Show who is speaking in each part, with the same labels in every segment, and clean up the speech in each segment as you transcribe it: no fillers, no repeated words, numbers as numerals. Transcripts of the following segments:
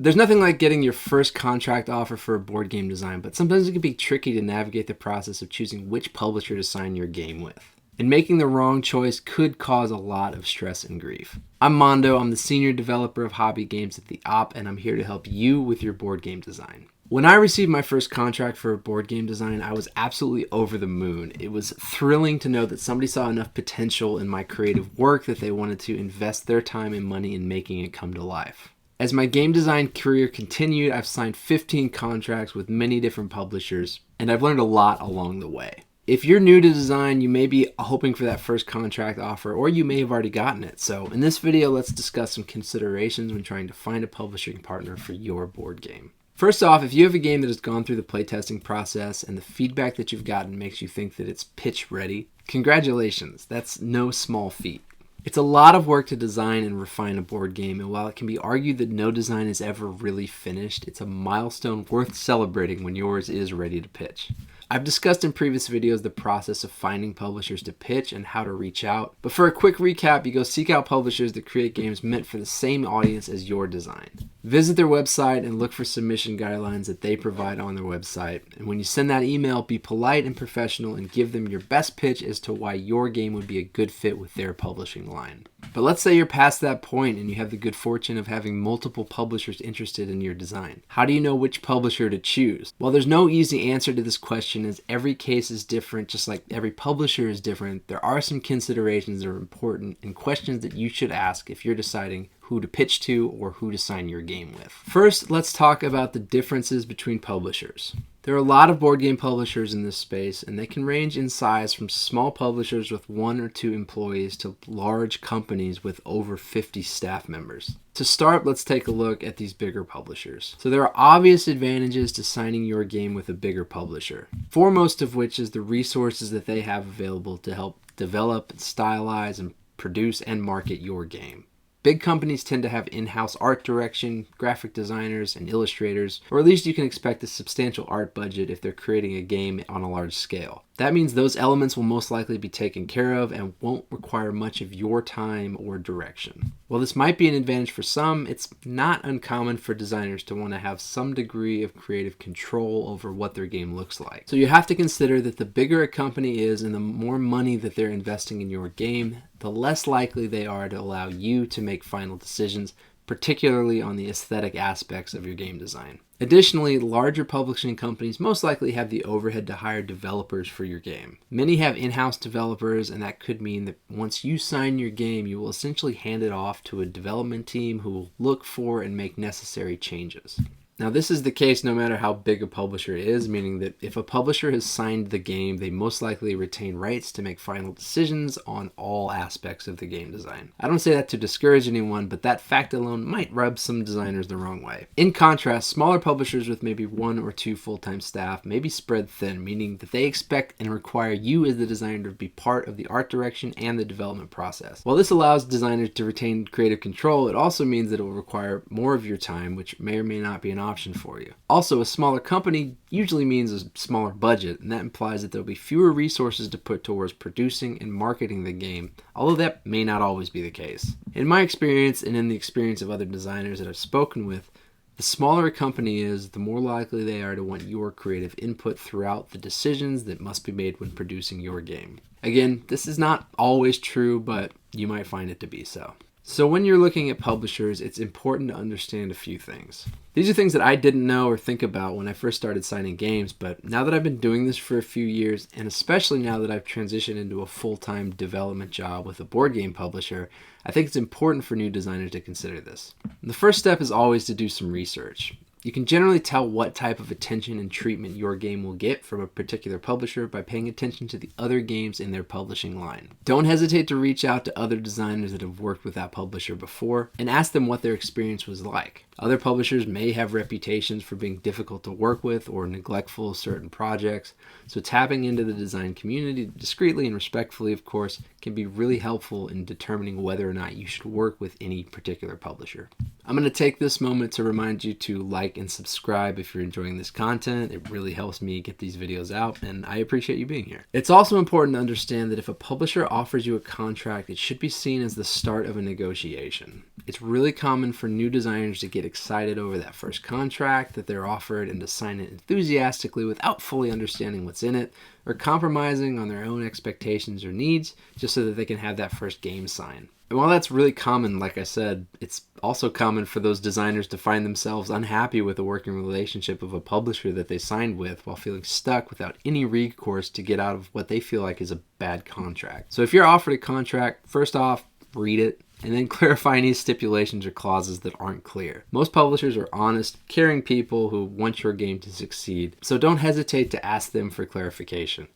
Speaker 1: There's nothing like getting your first contract offer for a board game design, but sometimes it can be tricky to navigate the process of choosing which publisher to sign your game with. And making the wrong choice could cause a lot of stress and grief. I'm Mondo, I'm the senior developer of hobby games at The Op, and I'm here to help you with your board game design. When I received my first contract for a board game design, I was absolutely over the moon. It was thrilling to know that somebody saw enough potential in my creative work that they wanted to invest their time and money in making it come to life. As my game design career continued, I've signed 15 contracts with many different publishers, and I've learned a lot along the way. If you're new to design, you may be hoping for that first contract offer, or you may have already gotten it. So in this video, let's discuss some considerations when trying to find a publishing partner for your board game. First off, if you have a game that has gone through the playtesting process and the feedback that you've gotten makes you think that it's pitch ready, congratulations, that's no small feat. It's a lot of work to design and refine a board game, and while it can be argued that no design is ever really finished, it's a milestone worth celebrating when yours is ready to pitch. I've discussed in previous videos the process of finding publishers to pitch and how to reach out, but for a quick recap, you go seek out publishers that create games meant for the same audience as your design. Visit their website and look for submission guidelines that they provide on their website, and when you send that email, be polite and professional and give them your best pitch as to why your game would be a good fit with their publishing line. But let's say you're past that point and you have the good fortune of having multiple publishers interested in your design. How do you know which publisher to choose? Well, there's no easy answer to this question, as every case is different, just like every publisher is different. There are some considerations that are important and questions that you should ask if you're deciding who to pitch to or who to sign your game with. First, let's talk about the differences between publishers. There are a lot of board game publishers in this space, and they can range in size from small publishers with 1 or 2 employees to large companies with over 50 staff members. To start, let's take a look at these bigger publishers. So there are obvious advantages to signing your game with a bigger publisher, foremost of which is the resources that they have available to help develop, stylize, and produce and market your game. Big companies tend to have in-house art direction, graphic designers, and illustrators, or at least you can expect a substantial art budget if they're creating a game on a large scale. That means those elements will most likely be taken care of and won't require much of your time or direction. While this might be an advantage for some, it's not uncommon for designers to want to have some degree of creative control over what their game looks like. So you have to consider that the bigger a company is and the more money that they're investing in your game, the less likely they are to allow you to make final decisions, particularly on the aesthetic aspects of your game design. Additionally, larger publishing companies most likely have the overhead to hire developers for your game. Many have in-house developers, and that could mean that once you sign your game, you will essentially hand it off to a development team who will look for and make necessary changes. Now, this is the case no matter how big a publisher is, meaning that if a publisher has signed the game, they most likely retain rights to make final decisions on all aspects of the game design. I don't say that to discourage anyone, but that fact alone might rub some designers the wrong way. In contrast, smaller publishers with maybe 1 or 2 full-time staff may be spread thin, meaning that they expect and require you as the designer to be part of the art direction and the development process. While this allows designers to retain creative control, it also means that it will require more of your time, which may or may not be an option for you. Also, a smaller company usually means a smaller budget, and that implies that there will be fewer resources to put towards producing and marketing the game, although that may not always be the case. In my experience, and in the experience of other designers that I've spoken with, the smaller a company is, the more likely they are to want your creative input throughout the decisions that must be made when producing your game. Again, this is not always true, but you might find it to be so. So when you're looking at publishers, it's important to understand a few things. These are things that I didn't know or think about when I first started signing games, but now that I've been doing this for a few years, and especially now that I've transitioned into a full-time development job with a board game publisher, I think it's important for new designers to consider this. The first step is always to do some research. You can generally tell what type of attention and treatment your game will get from a particular publisher by paying attention to the other games in their publishing line. Don't hesitate to reach out to other designers that have worked with that publisher before and ask them what their experience was like. Other publishers may have reputations for being difficult to work with or neglectful of certain projects, so tapping into the design community discreetly and respectfully, of course, can be really helpful in determining whether or not you should work with any particular publisher. I'm going to take this moment to remind you to like and subscribe if you're enjoying this content. It really helps me get these videos out, and I appreciate you being here. It's also important to understand that if a publisher offers you a contract, it should be seen as the start of a negotiation. It's really common for new designers to get excited over that first contract that they're offered and to sign it enthusiastically without fully understanding what's in it, or compromising on their own expectations or needs just so that they can have that first game signed. And while that's really common, like I said, it's also common for those designers to find themselves unhappy with the working relationship of a publisher that they signed with while feeling stuck without any recourse to get out of what they feel like is a bad contract. So if you're offered a contract, first off, read it, and then clarify any stipulations or clauses that aren't clear. Most publishers are honest, caring people who want your game to succeed, so don't hesitate to ask them for clarification.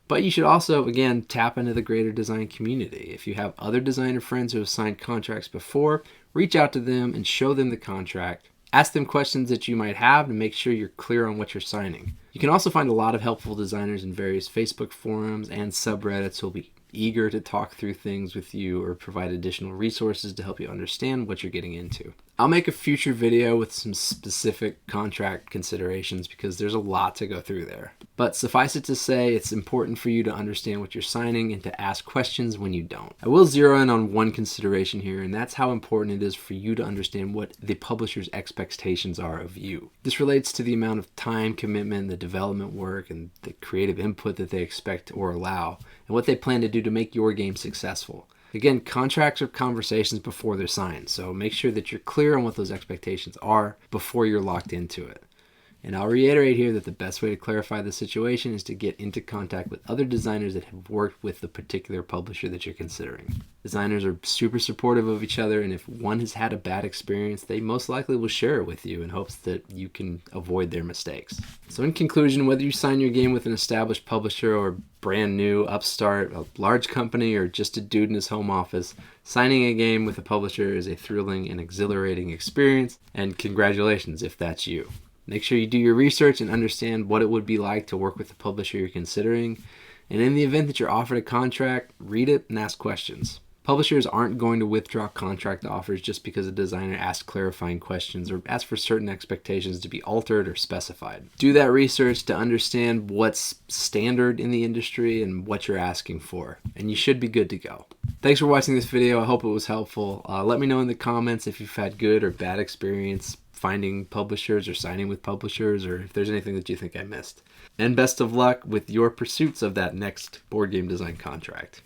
Speaker 1: But you should also, again, tap into the greater design community. If you have other designer friends who have signed contracts before, reach out to them and show them the contract. Ask them questions that you might have to make sure you're clear on what you're signing. You can also find a lot of helpful designers in various Facebook forums and subreddits who will be eager to talk through things with you or provide additional resources to help you understand what you're getting into. I'll make a future video with some specific contract considerations because there's a lot to go through there. But suffice it to say, it's important for you to understand what you're signing and to ask questions when you don't. I will zero in on one consideration here, and that's how important it is for you to understand what the publisher's expectations are of you. This relates to the amount of time commitment, the development work, and the creative input that they expect or allow, and what they plan to do to make your game successful. Again, contracts are conversations before they're signed, so make sure that you're clear on what those expectations are before you're locked into it. And I'll reiterate here that the best way to clarify the situation is to get into contact with other designers that have worked with the particular publisher that you're considering. Designers are super supportive of each other, and if one has had a bad experience, they most likely will share it with you in hopes that you can avoid their mistakes. So in conclusion, whether you sign your game with an established publisher or brand new upstart, a large company, or just a dude in his home office, signing a game with a publisher is a thrilling and exhilarating experience, and congratulations if that's you. Make sure you do your research and understand what it would be like to work with the publisher you're considering. And in the event that you're offered a contract, read it and ask questions. Publishers aren't going to withdraw contract offers just because a designer asks clarifying questions or asks for certain expectations to be altered or specified. Do that research to understand what's standard in the industry and what you're asking for, and you should be good to go. Thanks for watching this video. I hope it was helpful. Let me know in the comments if you've had good or bad experience finding publishers or signing with publishers, or if there's anything that you think I missed. And best of luck with your pursuits of that next board game design contract.